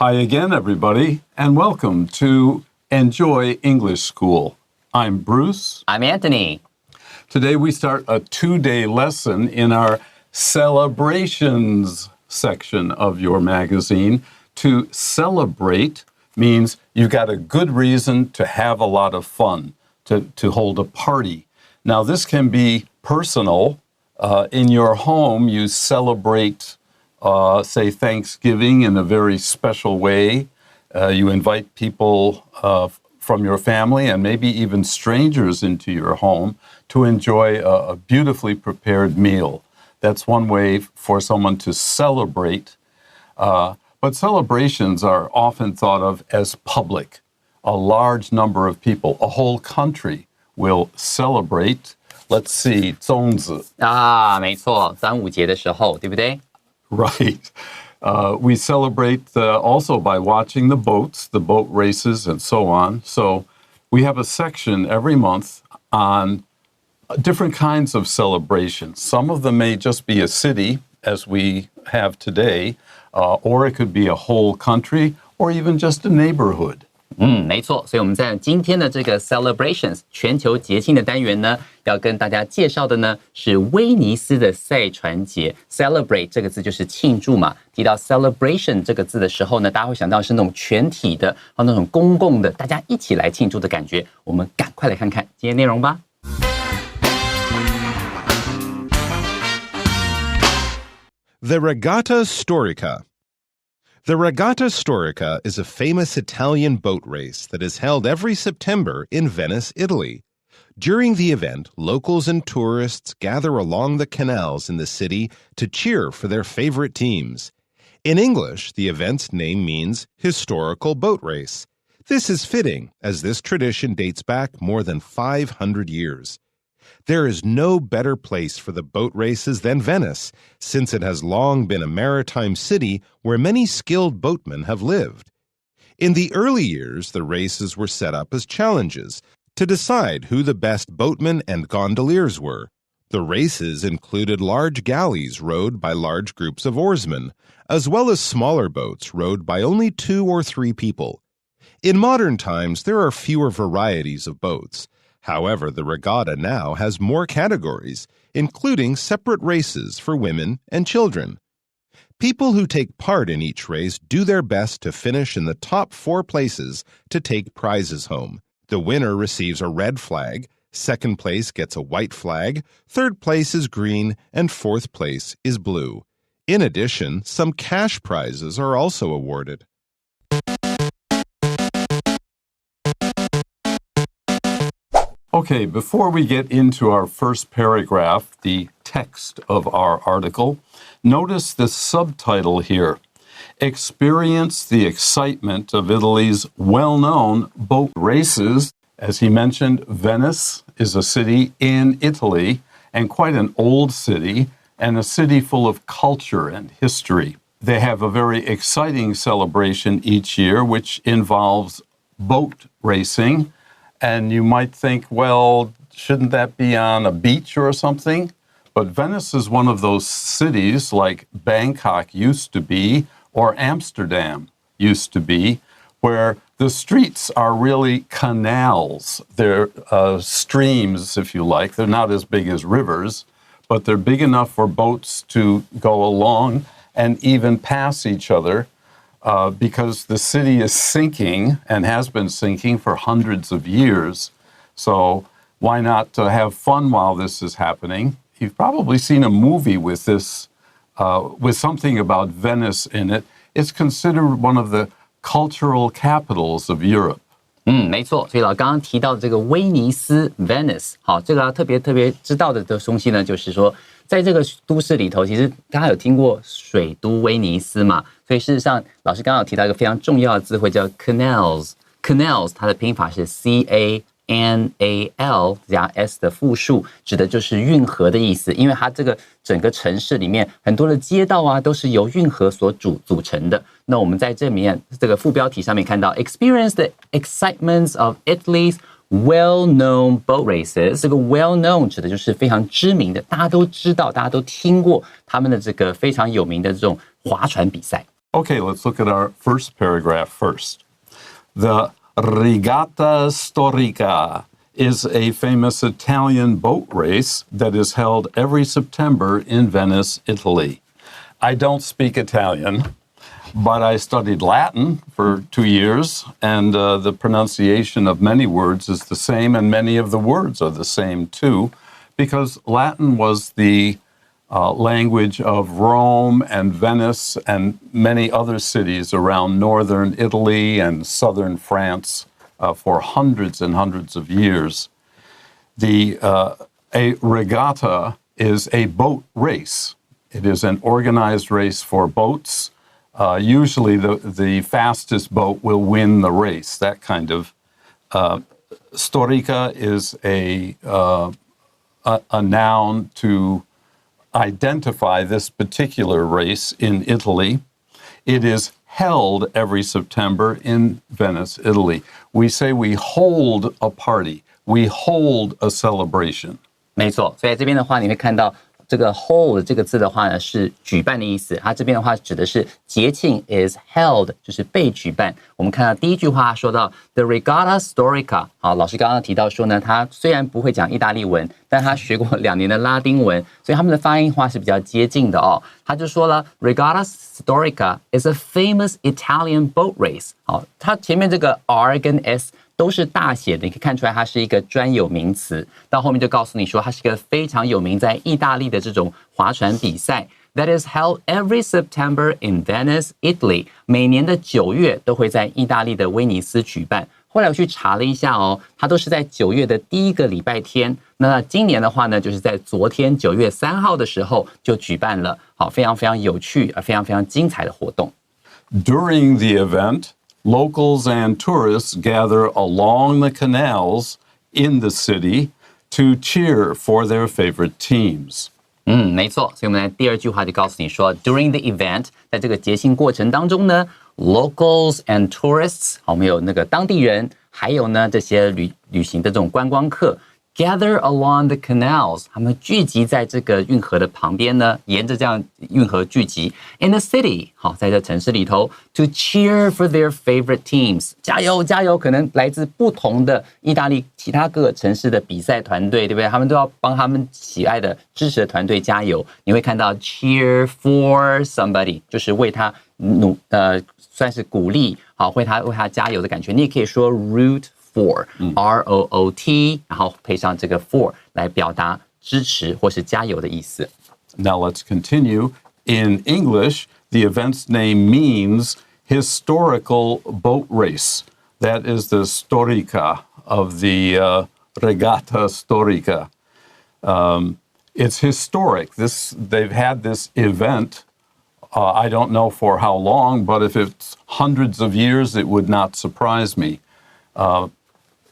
Hi again, everybody, and welcome to Enjoy English School. I'm Bruce. I'm Antony. Today we start a 2-day lesson in our celebrations section of your magazine. To celebrate means you've got a good reason to have a lot of fun, to hold a party. Now, this can be personal. In your home, you celebrate, say, Thanksgiving in a very special way. You invite people from your family and maybe even strangers into your home to enjoy a beautifully prepared meal. That's one way for someone to celebrate. But celebrations are often thought of as public. A large number of people, a whole country, will celebrate. Let's see, 粽子。没错，端午节的时候，对不对？ Right. We celebrate also by watching the boats, the boat races, and so on. So we have a section every month on different kinds of celebrations. Some of them may just be a city, as we have today, or it could be a whole country, or even just a neighborhood. 没错，所以我们在今天的这个 Celebrations 全球节庆的单元呢，要跟大家介绍的呢是威尼斯的赛船节。Celebrate 这个字就是庆祝嘛，提到 Celebration 这个字的时候呢，大家会想到是那种全体的，那种公共的，大家一起来庆祝的感觉。我们赶快来看看今天内容吧。The Regata Storica.The Regata Storica is a famous Italian boat race that is held every September in Venice, Italy. During the event, locals and tourists gather along the canals in the city to cheer for their favorite teams. In English, the event's name means historical boat race. This is fitting, as this tradition dates back more than 500 years. There is no better place for the boat races than Venice, since it has long been a maritime city where many skilled boatmen have lived. In the early years, the races were set up as challenges to decide who the best boatmen and gondoliers were. The races included large galleys rowed by large groups of oarsmen, as well as smaller boats rowed by only 2 or 3 people. In modern times, there are fewer varieties of boats.However, the regatta now has more categories, including separate races for women and children. People who take part in each race do their best to finish in the top 4 places to take prizes home. The winner receives a red flag, second place gets a white flag, third place is green, and fourth place is blue. In addition, some cash prizes are also awarded.Okay, before we get into our first paragraph, the text of our article, notice the subtitle here. Experience the excitement of Italy's well-known boat races. As he mentioned, Venice is a city in Italy, and quite an old city, and a city full of culture and history. They have a very exciting celebration each year, which involves boat racing.And you might think, well, shouldn't that be on a beach or something? But Venice is one of those cities like Bangkok used to be, or Amsterdam used to be, where the streets are really canals. They're streams, if you like. They're not as big as rivers, but they're big enough for boats to go along and even pass each other.Because the city is sinking and has been sinking for hundreds of years. So why not have fun while this is happening? You've probably seen a movie with this, with something about Venice in it. It's considered one of the cultural capitals of Europe. 没错，所以刚刚提到的这个威尼斯 Venice， 好，这个特别知道的东西呢，就是说，在这个都市里头，其实大家有听过水都威尼斯嘛？所以事实上，老师刚刚有提到一个非常重要的字汇叫 canals，canals 它的拼法是 CANAL 加 S 的复数，指的就是运河的意思。因为它这个整个城市里面很多的街道啊，都是由运河所组成的。那我们在这里面这个副标题上面看到 ，Experience the excitements of Italy's well-known boat races。这个 well-known 指的就是非常知名的，大家都知道，大家都听过他们的这个非常有名的这种划船比赛。Okay, let's look at our first paragraph first. The Regata Storica is a famous Italian boat race that is held every September in Venice, Italy. I don't speak Italian, but I studied Latin for 2 years, and the pronunciation of many words is the same, and many of the words are the same too, because Latin was the language of Rome and Venice and many other cities around northern Italy and southern France for hundreds and hundreds of years. A regatta is a boat race. It is an organized race for boats. Usually the fastest boat will win the race, that kind of. Storica is a noun to identify this particular race in Italy. It is held every September in Venice, Italy. We say we hold a party. We hold a celebration. 没错，所以在这边的话，你会看到这个 hold 这个字的话呢，是举办的意思。它这边的话指的是节庆 is held， 就是被举办。我们看到第一句话说到 The Regata Storica， 好，老师刚刚提到说呢，他虽然不会讲意大利文，但他学过2年的拉丁文，所以他们的发音话是比较接近的哦。他就说了 Regata Storica is a famous Italian boat race。好，它前面这个 R 跟 S。都是大写的，你可以看出来它是一个专有名词。到后面就告诉你说，它是一个非常有名在意大利的这种划船比赛。That is held every September in Venice, Italy. 每年的9月都会在意大利的威尼斯举办。后来我去查了一下哦，它都是在9月的第一个礼拜天。那今年的话呢，就是在昨天9月3号的时候就举办了，好，非常非常有趣、非常非常精彩的活动。During the event,Locals and tourists gather along the canals in the city to cheer for their favorite teams. 没错，所以我们来第二句话就告诉你说 ，During the event， 在这个节庆过程当中呢 ，locals and tourists， 好，我们有那个当地人，还有呢这些旅行的这种观光客。Gather along the canals， 他们聚集在这个运河的旁边呢，沿着这样运河聚集。In the city， 好，在这城市里头 ，to cheer for their favorite teams， 加油加油！可能来自不同的意大利其他各个城市的比赛团队，对不对？他们都要帮他们喜爱的支持的团队加油。你会看到 cheer for somebody， 就是为他算是鼓励，好，为他加油的感觉。你也可以说 root。For R-O-O-T， 然后配上这个 for 来表达支持或是加油的意思。Now let's continue. In English, the event's name means historical boat race. That is the Storica of the Regata Storica. It's historic. They've had this event. I don't know for how long, but if it's hundreds of years, it would not surprise me.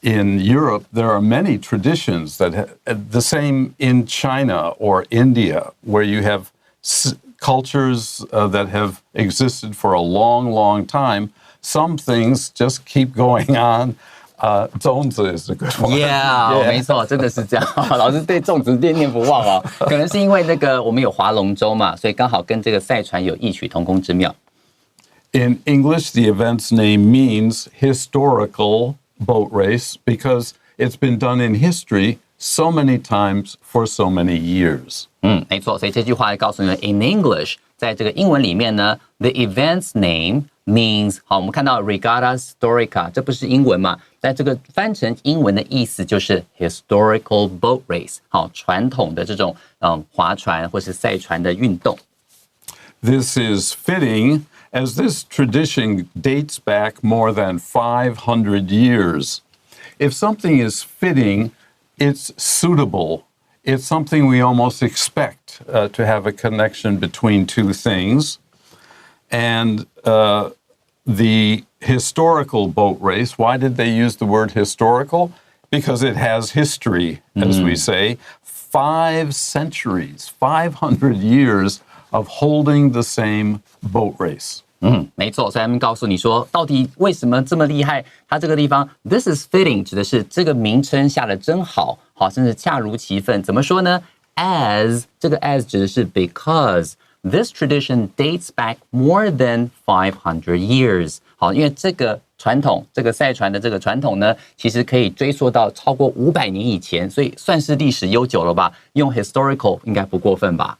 In Europe, there are many traditions that the same in China or India, where you have cultures that have existed for a long, long time. Some things just keep going on. 粽子 is a good one. Yeah, 没错，真的是这样。老师对粽子念念不忘哦，可能是因为那个我们有划龙舟嘛，所以刚好跟这个赛船有异曲同工之妙。In English, the event's name means historical boat race because it's been done in history so many times for so many years. 没错，所以这句话告诉你 in English， 在这个英文里面呢 ，the event's name means， 好，我们看到 Regata Storica， 这不是英文嘛？但这个翻成英文的意思就是 historical boat race， 好，传统的这种划船或是赛船的运动。This is fitting.As this tradition dates back more than 500 years. If something is fitting, it's suitable. It's something we almost expect to have a connection between two things. And the historical boat race, why did they use the word historical? Because it has history, as we say, 5 centuries, 500 years of holding the same boat race. 没错，所以他们告诉你说，到底为什么这么厉害？它这个地方 ，this is fitting 指的是这个名称下的真好，好，甚至恰如其分。怎么说呢 ？As 这个 as 指的是 because This tradition dates back more than 500 years. 好，因为这个传统，这个赛船的这个传统呢，其实可以追溯到超过500年以前，所以算是历史悠久了吧？用 historical 应该不过分吧？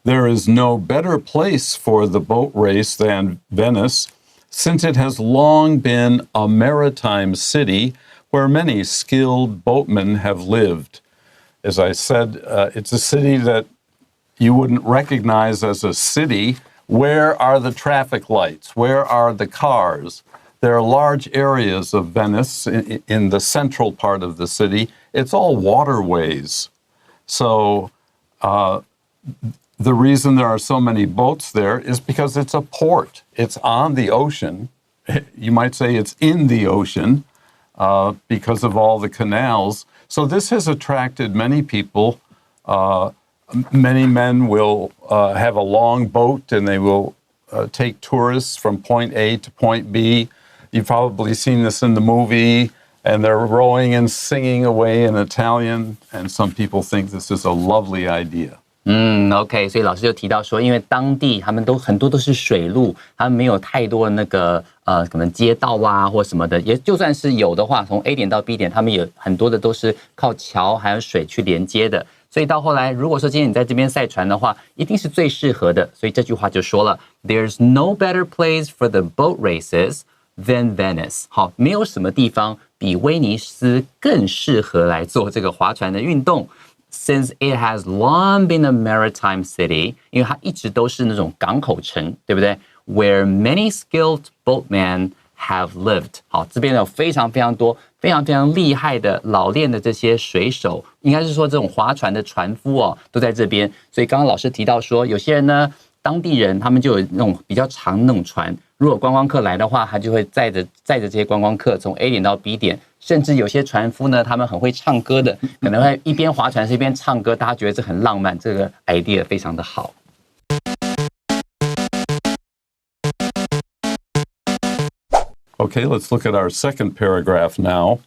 There is no better place for the boat race than Venice, since it has long been a maritime city where many skilled boatmen have lived. As I said, it's a city that you wouldn't recognize as a city. Where are the traffic lights? Where are the cars? There are large areas of Venice in the central part of the city. It's all waterways. So the reason there are so many boats there is because it's a port. It's on the ocean. You might say it's in the ocean because of all the canals. So this has attracted many people. Many men will have a long boat and they will take tourists from point A to point B. You've probably seen this in the movie, and they're rowing and singing away in Italian, and some people think this is a lovely idea. OK， 所以老师就提到说，因为当地他们很多都是水路，他们没有太多的那个可能街道啊或什么的，也就算是有的话，从 A 点到 B 点，他们有很多的都是靠桥还有水去连接的。所以到后来，如果说今天你在这边赛船的话，一定是最适合的。所以这句话就说了 ，There's no better place for the boat races than Venice. 好，没有什么地方比威尼斯更适合来做这个划船的运动。Since it has long been a maritime city, 因为它一直都是那种港口城，对不对 ？Where many skilled boatmen have lived. 好，这边有非常非常多、非常非常厉害的老练的这些水手，应该是说这种划船的船夫哦，都在这边。所以刚刚老师提到说，有些人呢，当地人他们就有那种比较长那种船，如果观光客来的话，他就会载着这些观光客从 A 点到 B 点，甚至有些船夫呢，他们很会唱歌的，可能会一边划船是一边唱歌，大家觉得这很浪漫，这个 idea 非常的好。Okay, let's look at our second paragraph now.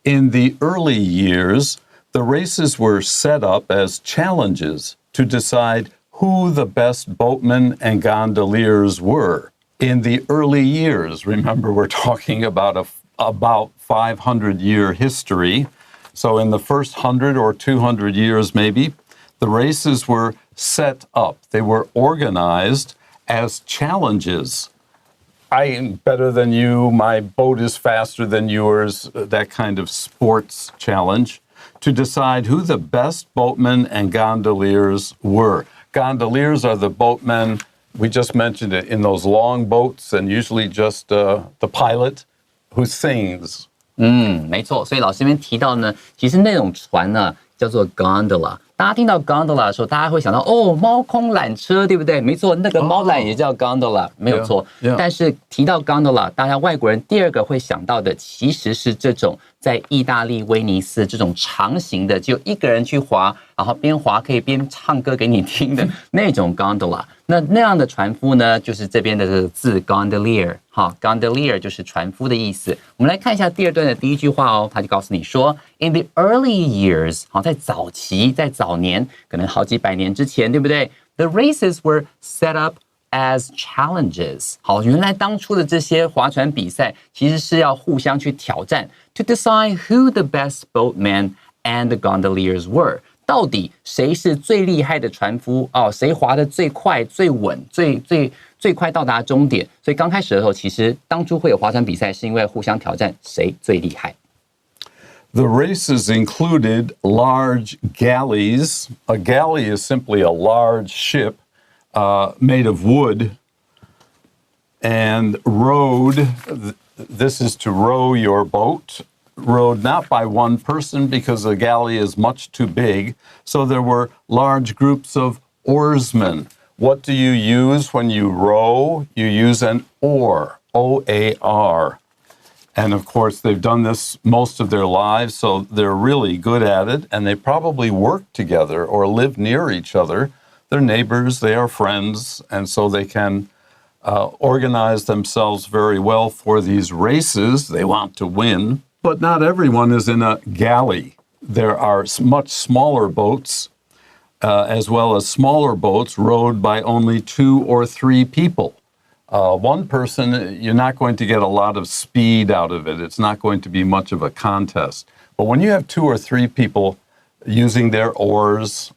In the early years, the races were set up as challenges to decide who the best boatmen and gondoliers were. In the early years, remember we're talking about about 500-year history. So in the first 100 or 200 years maybe, the races were set up. They were organized as challenges. I am better than you, my boat is faster than yours, that kind of sports challenge, to decide who the best boatmen and gondoliers were. Gondoliers are the boatmen, we just mentioned it, in those long boats, and usually just the pilot who sings. 没错，所以老师这边提到呢，其实那种船呢叫做 gondola。大家听到 gondola 的时候，大家会想到哦，猫空缆车，对不对？没错，那个猫缆也叫 gondola， 没有错。但是提到 gondola， 大家外国人第二个会想到的其实是这种在意大利威尼斯这种长形的，只有一个人去划，然后边划可以边唱歌给你听的那种 gondola。那样的船夫呢，就是这边的这个字 gondolier， 好 ，gondolier 就是船夫的意思。我们来看一下第二段的第一句话哦，他就告诉你说 ，in the early years， 好，在早期，在早年，可能好几百年之前，对不对 ？The races were set up as challenges。好，原来当初的这些划船比赛，其实是要互相去挑战 ，to decide who the best boatmen and the gondoliers were。到底谁是最厉害的船夫哦？谁划得最快、最稳、最快到达终点？所以刚开始的时候，其实当初会有划船比赛，是因为互相挑战谁最厉害。The races included large galleys. A galley is simply a large ship made of wood and rowed. This is to row your boat. Rowed not by one person because the galley is much too big. So there were large groups of oarsmen. What do you use when you row? You use an oar, O-A-R. And of course, they've done this most of their lives, so they're really good at it. And they probably work together or live near each other. They're neighbors, they are friends, and so they can organize themselves very well for these races. They want to win. But not everyone is in a galley. There are much smaller boats. as well as smaller boats rowed by only 2 or 3 people. One person, you're not going to get a lot of speed out of it. It's not going to be much of a contest. But when you have 2 or 3 people using their oars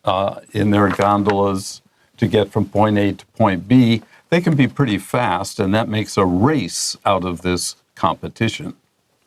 in their gondolas to get from point A to point B, they can be pretty fast, and that makes a race out of this competition.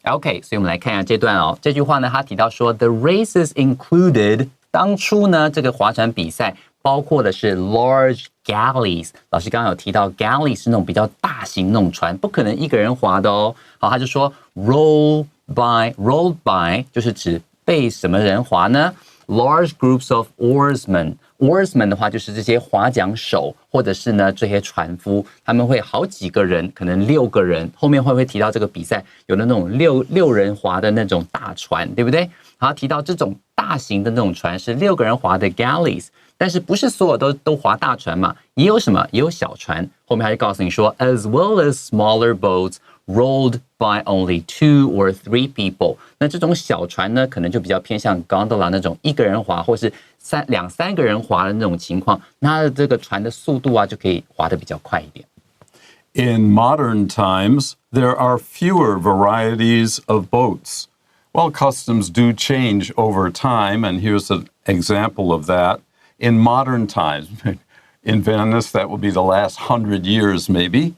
OK， 所以我们来看一下这段哦。这句话呢，他提到说 ，the races included 当初呢，这个划船比赛包括的是 large galleys。老师刚刚有提到 galley 是那种比较大型那种船，不可能一个人划的哦。好，他就说 rolled by 就是指被什么人划呢 ？large groups of oarsmen。oarsmen 的话就是这些划桨手，或者是呢这些船夫，他们会好几个人，可能6个人。后面会不会提到这个比赛有的那种六人划的那种大船，对不对？好，提到这种大型的那种船是6个人划的 galleys， 但是不是所有都划大船嘛？也有什么？也有小船。后面他就告诉你说 ，as well as smaller boats rolled by only 2 or 3 people。那这种小船呢，可能就比较偏向 gondola 那种一个人划，或是2、3个人划的那种情况。那它的这个船的速度啊，就可以划得比较快一点。In modern times, there are fewer varieties of boats. Well, customs do change over time, and here's an example of that. In modern times, in Venice, that will be the last 100 years maybe,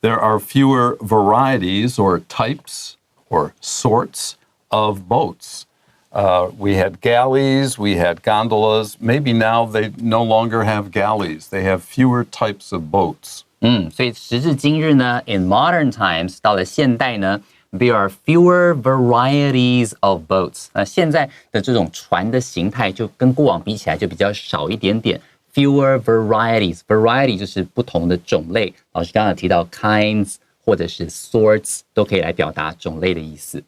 there are fewer varieties or types or sorts of boats. We had galleys, we had gondolas. Maybe now they no longer have galleys. They have fewer types of boats. 所以时至今日呢 ，in modern times， 到了现代呢 ，there are fewer varieties of boats。现在的这种船的形态就跟过往比起来就比较少一点点。Fewer varieties，variety 就是不同的种类。老师刚刚有提到 kinds 或者是 sorts 都可以来表达种类的意思。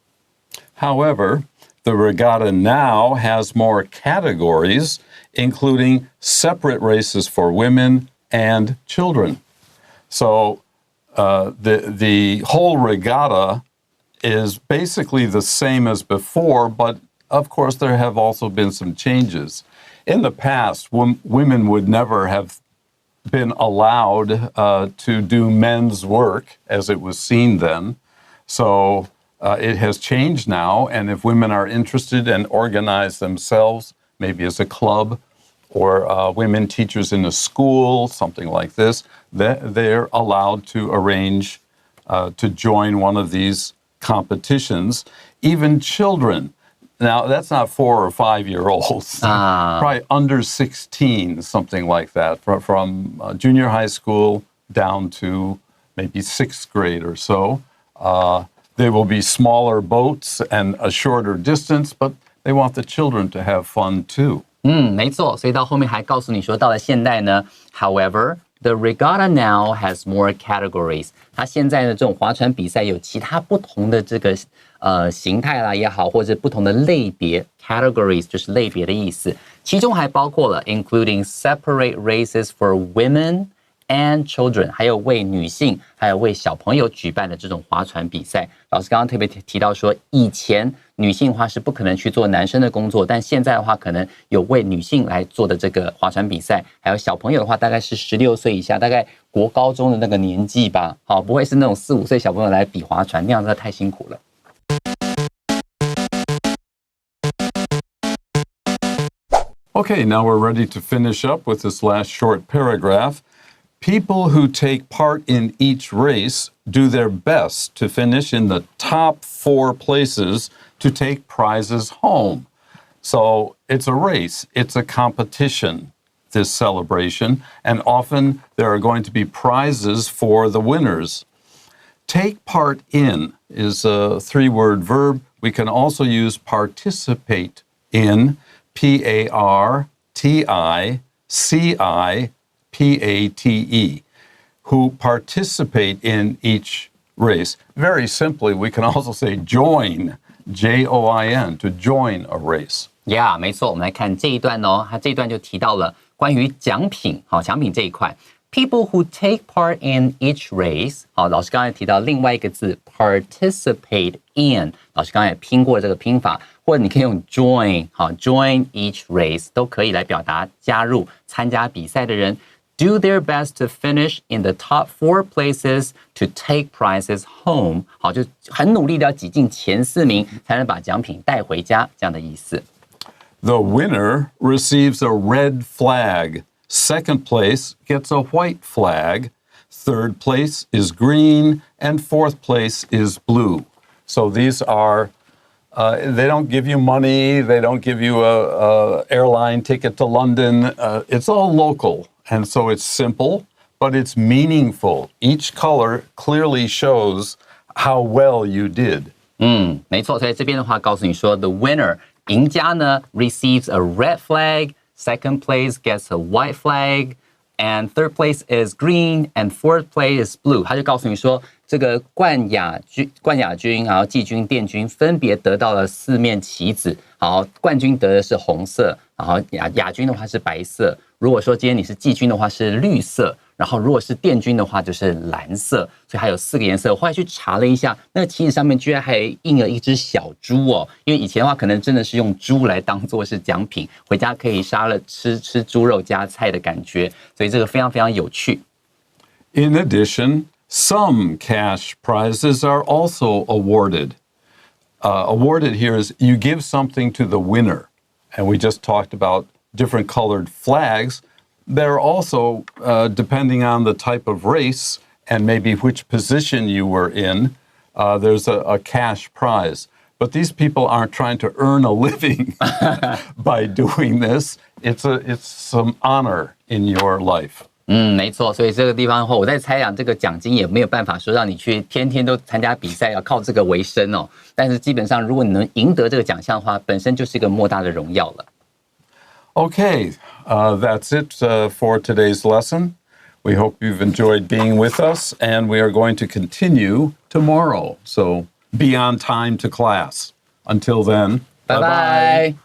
However, the regatta now has more categories, including separate races for women and children. So the whole regatta is basically the same as before, but of course there have also been some changes. In the past, women would never have been allowed to do men's work as it was seen then. So it has changed now, and if women are interested and organize themselves, maybe as a club or women teachers in a school, something like this, they're allowed to arrange to join one of these competitions. Even children. Now, that's not 4 or 5-year-olds, probably under 16, something like that, from junior high school down to maybe 6th grade or so. There will be smaller boats and a shorter distance, but they want the children to have fun too. 没错，所以到后面还告诉你说，到了现代呢 ，However, the regatta now has more categories. 它现在的这种划船比赛有其他不同的这个形态啦也好，或者不同的类别 categories 就是类别的意思，其中还包括了 including separate races for women and children， 还有为女性还有为小朋友举办的这种划船比赛。老师刚刚特别提到说，以前女性的话是不可能去做男生的工作，但现在的话可能有为女性来做的这个划船比赛，还有小朋友的话大概是16岁以下，大概国高中的那个年纪吧，好，不会是那种4、5岁小朋友来比划船，那样子太辛苦了。Okay, now we're ready to finish up with this last short paragraph. People who take part in each race do their best to finish in the top 4 places to take prizes home. So it's a race, it's a competition, this celebration, and often there are going to be prizes for the winners. Take part in is a 3-word verb. We can also use participate in, P-A-R-T-I-C-I-P-A-T-E, who participate in each race. Very simply, we can also say join, J-O-I-N, to join a race. Yeah, 没错，我们来看这一段哦，它这一段就提到了关于奖品，好，奖品这一块。People who take part in each race， 好，老师刚才提到另外一个字 participate in， 老师刚才也拼过这个拼法，或者你可以用 join， 好 ，join each race 都可以来表达加入参加比赛的人。Do their best to finish in the top 4 places to take prizes home， 好，就很努力的要挤进前4名，才能把奖品带回家，这样的意思。The winner receives a red flag. Second place gets a white flag. Third place is green, and fourth place is blue. So these are, they don't give you money, they don't give you a airline ticket to London. It's all local, and so it's simple, but it's meaningful. Each color clearly shows how well you did. 没错，所以这边的话告诉你说 the winner 赢家呢 receives a red flag, second place gets a white flag, and third place is green, and fourth place is blue. 他就告诉你说这个冠亚军，然后季军、殿军分别得到了4面旗子。好，冠军得的是红色，然后亚军的话是白色。如果说今天你是季军的话是绿色，然后如果是殿军的话就是蓝色，所以还有4个颜色。我后来去查了一下，那个旗子上面居然还印了一只小猪哦，因为以前的话可能真的是用猪来当做是奖品，回家可以杀了吃猪肉加菜的感觉，所以这个非常非常有趣。In addition, some cash prizes are also awarded. Awarded here is you give something to the winner, and we just talked about different colored flags. They're also, depending on the type of race and maybe which position you were in, there's a cash prize. But these people aren't trying to earn a living by doing this. It's some honor in your life. 没错，所以这个地方的话，我在猜想这个奖金也没有办法说让你去天天都参加比赛，要靠这个为生哦。但是基本上，如果你能赢得这个奖项的话，本身就是一个莫大的荣耀了。Okay, that's it for today's lesson. We hope you've enjoyed being with us, and we are going to continue tomorrow. So be on time to class. Until then, bye bye.